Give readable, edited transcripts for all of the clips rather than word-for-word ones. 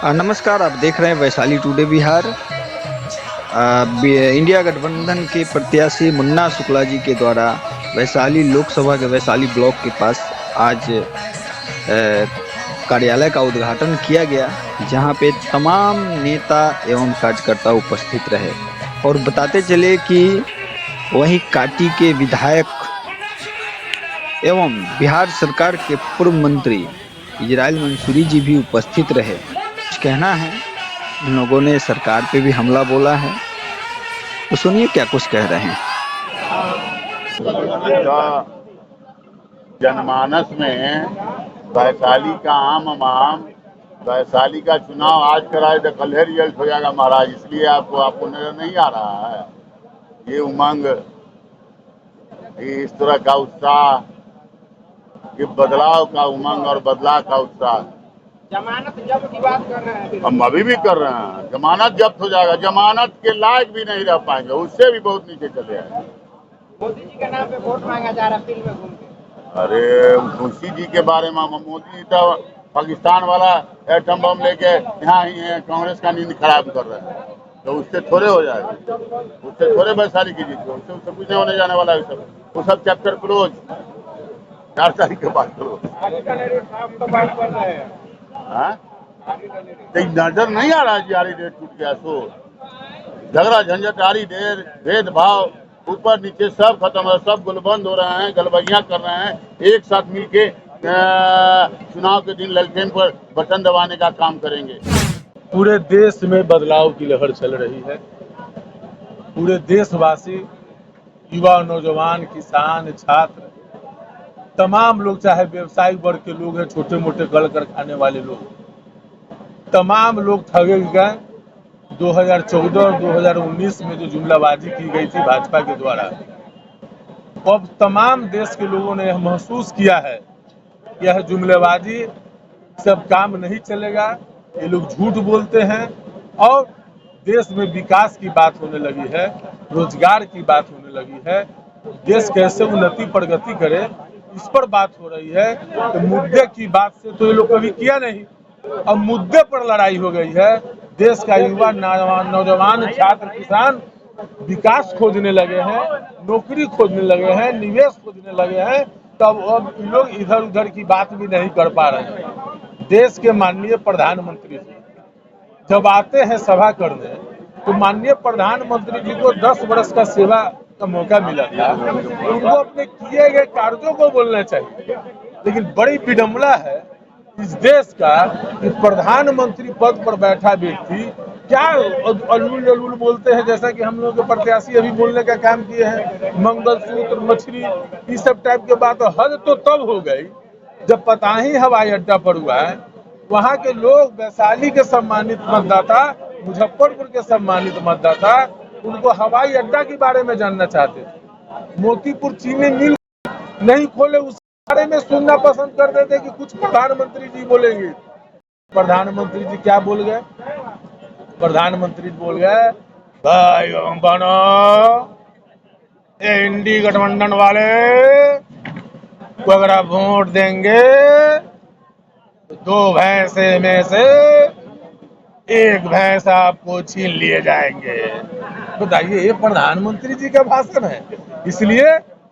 नमस्कार, आप देख रहे हैं वैशाली टुडे बिहार। इंडिया गठबंधन के प्रत्याशी मुन्ना शुक्ला जी के द्वारा वैशाली लोकसभा के वैशाली ब्लॉक के पास आज कार्यालय का उद्घाटन किया गया, जहां पे तमाम नेता एवं कार्यकर्ता उपस्थित रहे। और बताते चले कि वहीं काटी के विधायक एवं बिहार सरकार के पूर्व मंत्री इजराइल मंसूरी जी भी उपस्थित रहे। कुछ कहना है, इन लोगों ने सरकार पे भी हमला बोला है, तो सुनिए क्या कुछ कह रहे हैं। जनमानस में वैशाली का आम वैशाली का चुनाव आज कराए तो कल रिजल्ट हो जाएगा महाराज। इसलिए आपको नजर नहीं आ रहा है ये उमंग, इस तरह का उत्साह, ये बदलाव का उमंग और बदलाव का उत्साह। जमानत जब्त की बात कर रहे हैं, हम अभी भी कर रहे हैं। जमानत जब्त हो जाएगा, जमानत के लायक भी नहीं रह पाएंगे, उससे भी बहुत नीचे चले आए। मोदी जी के नाम पे वोट मांगा जा रहा है फील्ड में घूम के। अरे खुशी जी के बारे में मोदी जी तो पाकिस्तान वाला एटम बम लेके यहाँ ही है, कांग्रेस का नींद खराब कर रहे हैं। तो उससे थोड़े हो जाएगा, उससे थोड़े वैशाली की जीत, उससे कुछ नहीं होने जाने वाला है। वो सब चैप्टर क्लोज, 4 तारीख के बाद क्लोज। नजर नहीं आ रहा जी, आरी डेट टूट गया सो झगड़ा झंझट, आरी डेर, भेदभाव ऊपर नीचे सब खत्म है, सब गुलबंद हो रहे हैं, गलबैया कर रहे हैं, एक साथ मिलके चुनाव के दिन ललटेन पर बटन दबाने का काम करेंगे। पूरे देश में बदलाव की लहर चल रही है। पूरे देशवासी, युवा, नौजवान, किसान, छात्र, तमाम लोग, चाहे व्यवसायिक वर्ग के लोग हैं, छोटे मोटे कल कारखाने वाले लोग, तमाम लोग ठगे गए। 2014 और 2019 में जो जुमलाबाजी की गई थी भाजपा के द्वारा, अब तमाम देश के लोगों ने यह महसूस किया है कि यह जुमलेबाजी सब काम नहीं चलेगा। ये लोग झूठ बोलते हैं और देश में विकास की बात होने लगी है, रोजगार की बात होने लगी है, देश कैसे उन्नति प्रगति करे इस पर बात हो रही है। तो मुद्दे की बात से तो ये लोग कभी किया नहीं, अब मुद्दे पर लड़ाई हो गई है। देश का युवा, नौजवान, छात्र, किसान विकास खोजने लगे हैं, नौकरी खोजने लगे हैं, निवेश खोजने लगे हैं, तब अब लोग इधर उधर की बात भी नहीं कर पा रहे हैं। देश के माननीय प्रधानमंत्री जी जब आते हैं सभा करने, तो माननीय प्रधानमंत्री जी को 10 वर्ष का सेवा का मौका मिला था, उनको अपने किए गए कार्यों को बोलना चाहिए। लेकिन बड़ी विडंबना है इस देश का कि प्रधानमंत्री पद पर बैठा व्यक्ति क्या अलूल अलूल बोलते हैं, जैसा कि हम लोग के प्रत्याशी अभी बोलने का काम किए हैं, मंगलसूत्र, मछली, इस सब टाइप के बात। हद तो तब हो गई जब पताही हवाई अड्डा पर हुआ है, वहां के लोग, वैशाली के सम्मानित मतदाता, मुजफ्फरपुर के सम्मानित मतदाता, उनको हवाई अड्डा के बारे में जानना चाहते थे। मोतीपुर चीनी मिल नहीं खोले, उस बारे में सुनना पसंद कर देते कि कुछ प्रधानमंत्री जी बोलेंगे। प्रधानमंत्री जी क्या बोल गए? प्रधानमंत्री बोल गए, भाई बनो इंडी गठबंधन वाले को अगर आप वोट देंगे तो 2 भैंसे में से 1 भैंस आपको छीन लिए जाएंगे। बताइए, ये प्रधानमंत्री जी का भाषण है। इसलिए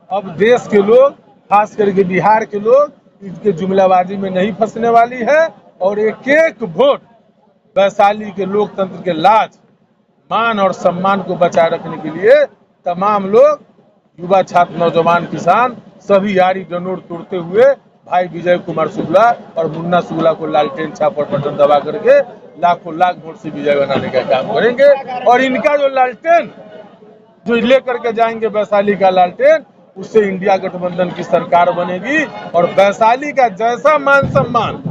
अब देश के लोग, खास करके बिहार के लोग, इसके जुमलाबाजी में नहीं फंसने वाली है और एक एक वोट वैशाली के लोकतंत्र के लाज, मान और सम्मान को बचाए रखने के लिए तमाम लोग, युवा, छात्र, नौजवान, किसान, सभी यारी गनोर तोड़ते हुए भाई विजय कुमार शुक्ला और मुन्ना शुक्ला को लालटेन छाप और बटन दबा करके लाखों लाख वोट से विजय बनाने का काम करेंगे। और इनका जो लालटेन जो लेकर के जाएंगे, वैशाली का लालटेन, उससे इंडिया गठबंधन की सरकार बनेगी। और वैशाली का जैसा मान सम्मान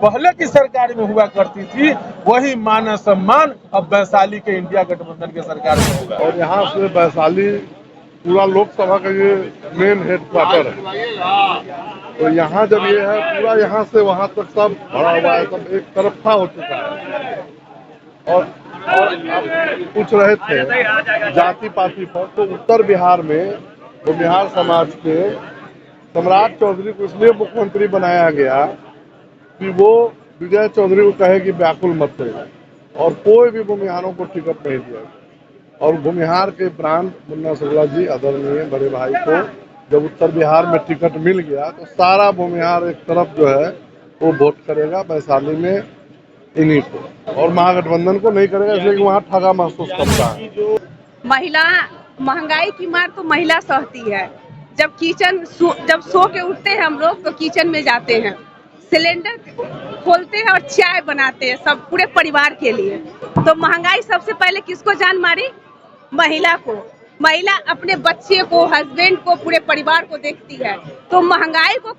पहले की सरकार में हुआ करती थी, वही मान सम्मान अब वैशाली के इंडिया गठबंधन के सरकार में होगा। और यहाँ से वैशाली पूरा लोकसभा का ये मेन हेडक्वार्टर है, तो यहाँ जब ये है पूरा, यहाँ से वहाँ तक सब भरा हुआ है, सब एक तरफा हो चुका है। और आप पूछ रहे थे जाति पाति पर, तो उत्तर बिहार में तो बिहार समाज के सम्राट चौधरी को इसलिए मुख्यमंत्री बनाया गया कि वो विजय चौधरी को कहे कि व्याकुल मत करेगा और कोई भी भूमिहारों को टिकट नहीं दिया। और भूमिहार के ब्रांड मुन्ना शुक्ला जी आदरणीय बड़े भाई को जब उत्तर बिहार में टिकट मिल गया तो सारा भूमिहार एक तरफ जो है वो वोट करेगा वैशाली में इन्हीं को, और महागठबंधन को नहीं करेगा, इसलिए कि वहाँ ठगा महसूस करता है। महिला महंगाई की मार तो महिला सहती है। जब सो के उठते हैं हम लोग तो किचन में जाते हैं, सिलेंडर खोलते हैं और चाय बनाते हैं सब पूरे परिवार के लिए। तो महंगाई सबसे पहले किसको जान मारी? महिला को। महिला अपने बच्चे को, हस्बैंड को, पूरे परिवार को देखती है। तो महंगाई को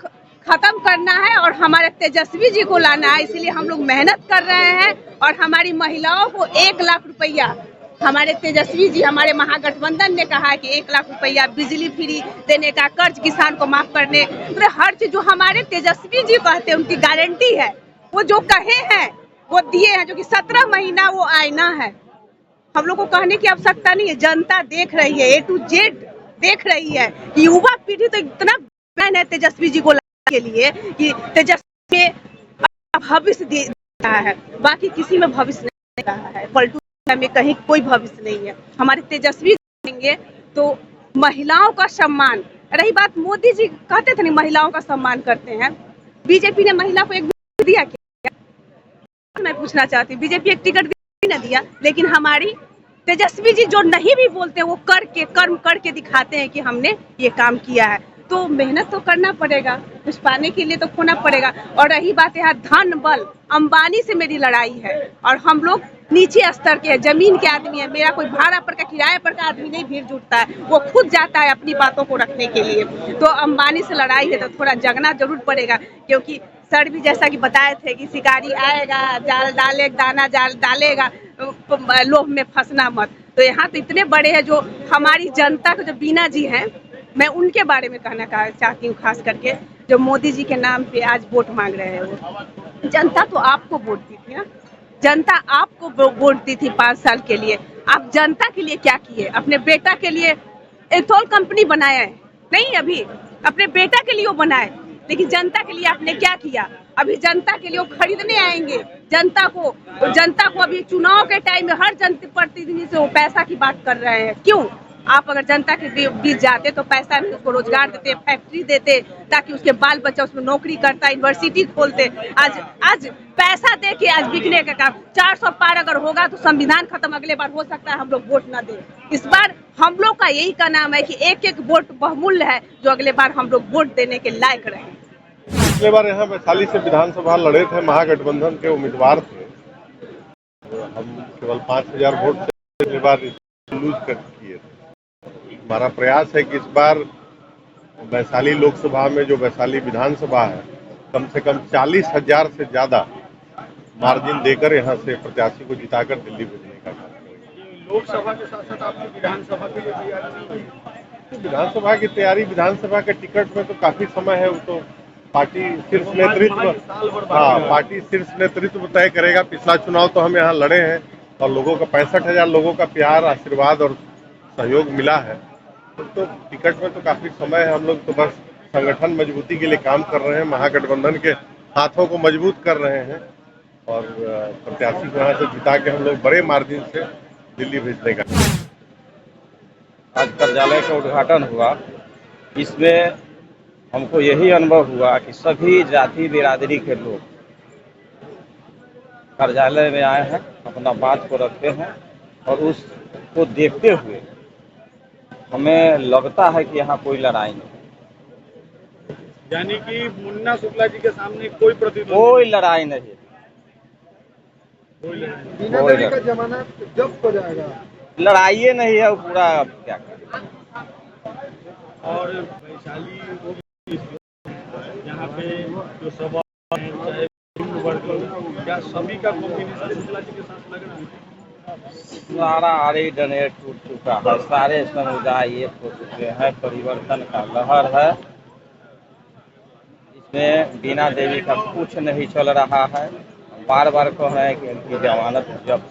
खत्म करना है और हमारे तेजस्वी जी को लाना है, इसलिए हम लोग मेहनत कर रहे हैं। और हमारी महिलाओं को 1 लाख रुपया हमारे तेजस्वी जी, हमारे महागठबंधन ने कहा है कि 1 लाख रुपया बिजली फ्री देने का, कर्ज किसान को माफ करने, तो हर चीज जो हमारे तेजस्वी जी कहते हैं उनकी गारंटी है। वो जो कहे हैं वो दिए हैं, जो कि 17 महीना वो आईना है। हम लोग को कहने की आवश्यकता नहीं है, जनता देख रही है, A to Z देख रही है। युवा पीढ़ी तो इतना है तेजस्वी जी को लाने के लिए कि तेजस्वी में भविष्य दे रहा है, बाकी किसी में भविष्य नहीं रहा है। पलटू में कहीं कोई भविष्य नहीं है। हमारे तेजस्वी देंगे तो महिलाओं का सम्मान। रही बात, मोदी जी कहते थे नहीं महिलाओं का सम्मान करते हैं, बीजेपी ने महिला को एक दिया क्या? मैं पूछना चाहती हूँ, बीजेपी एक टिकट न दिया, लेकिन हमारी तेजस्वी जी जो नहीं भी बोलते हैं वो कर्म करके दिखाते हैं कि हमने ये काम किया है। तो मेहनत तो करना पड़ेगा, कुछ पाने के लिए तो खोना पड़ेगा। और रही बात यहाँ धन बल, अंबानी से मेरी लड़ाई है और हम लोग नीचे स्तर के जमीन के आदमी है। मेरा कोई भाड़ा पर का, किराए पर का आदमी नहीं भीड़ जुटता है, वो खुद जाता है अपनी बातों को रखने के लिए। तो अंबानी से लड़ाई है तो थोड़ा जगना जरूर पड़ेगा, क्योंकि सर भी जैसा कि बताए थे कि शिकारी आएगा, जाल डालेगा, दाना जाल डालेगा, लोभ में फंसना मत। तो यहाँ तो इतने बड़े हैं जो हमारी जनता को, जो बीना जी हैं, मैं उनके बारे में कहना चाहती हूँ, खास करके जो मोदी जी के नाम पे आज वोट मांग रहे हैं। वो जनता तो आपको वोट दी थी ना, जनता आपको वोट दी थी 5 साल के लिए। आप जनता के लिए क्या किए? अपने बेटा के लिए एथॉल कंपनी बनाया है नहीं, अभी अपने बेटा के लिए वो बनाए, लेकिन जनता के लिए आपने क्या किया? अभी जनता के लिए वो खरीदने आएंगे जनता को अभी चुनाव के टाइम में हर जनप्रतिनिधि से वो पैसा की बात कर रहे हैं। क्यों? आप अगर जनता के बीच जाते तो पैसा में उसको रोजगार देते, फैक्ट्री देते, ताकि उसके बाल बच्चा उसमें नौकरी करता, यूनिवर्सिटी खोलते। आज पैसा दे के आज बिकने का काम। 400 पार अगर होगा तो संविधान खत्म, अगले बार हो सकता है हम लोग वोट ना दें। इस बार हम लोग का यही का नाम है कि एक वोट बहुमूल्य है, जो अगले बार हम लोग वोट देने के लायक रहे। पिछले बार यहाँ वैशाली से विधानसभा लड़े थे, महागठबंधन के उम्मीदवार थे, हम केवल 5000 वोट से पिछली बार लूज कर किए थे। हमारा प्रयास है कि इस बार वैशाली लोकसभा में, जो वैशाली विधानसभा है, कम से कम 40,000 से ज्यादा मार्जिन देकर यहाँ से प्रत्याशी को जिताकर दिल्ली भेजने का काम करेंगे। लोकसभा के साथ साथ आपकी विधानसभा के लिए तैयारी? विधानसभा की तैयारी, विधानसभा के टिकट में तो काफी समय है, वो तो पार्टी शीर्ष नेतृत्व तय करेगा। पिछला चुनाव तो हम यहाँ लड़े हैं और लोगों का 65,000 लोगों का प्यार, आशीर्वाद और सहयोग मिला है। तो टिकट में तो काफी समय है। हम लोग तो बस संगठन मजबूती के लिए काम कर रहे हैं, महागठबंधन के हाथों को मजबूत कर रहे हैं और प्रत्याशी को यहाँ से जिता के हम लोग बड़े मार्जिन से दिल्ली भेजने का। आज कार्यालय का उद्घाटन हुआ, इसमें हमको यही अनुभव हुआ कि सभी जाति बिरादरी के लोग कार्यालय में आए हैं, अपना बात को रखते हैं और उसको देखते हुए हमें लगता है कि यहाँ कोई लड़ाई नहीं। यानी कि मुन्ना शुक्ला जी के सामने कोई लड़ाई नहीं, बीना देवी का जमाना जब्त हो जाएगा। लड़ाई नहीं है, वो पूरा क्या करें। और वैशाली यहाँ पे जो सभा, चाहे क्या सभी का कॉम्बिनेशन शुक्ला जी के साथ लग रहा है? सारा आड़े डने टूट चुका है, सारे समुदाय एक हो चुके हैं, परिवर्तन का लहर है। इसमें बीना देवी का कुछ नहीं चल रहा है। बार बार कह रहे हैं कि इनकी जमानत जब्त।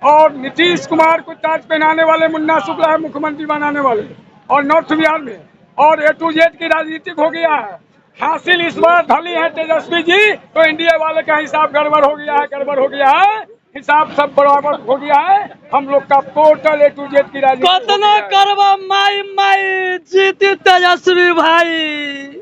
और नीतीश कुमार को ताज पहनाने वाले मुन्ना शुक्ला है मुख्यमंत्री बनाने वाले, और नॉर्थ बिहार में और A to Z की राजनीतिक हो गया है। हासिल इस बार ढली है तेजस्वी जी, तो एनडीए वाले का हिसाब गड़बड़ हो गया है, हिसाब सब बराबर हो गया है। हम लोग का टोटल A to Z की राजनीति कतना करवा माई माई जीती तेजस्वी भाई।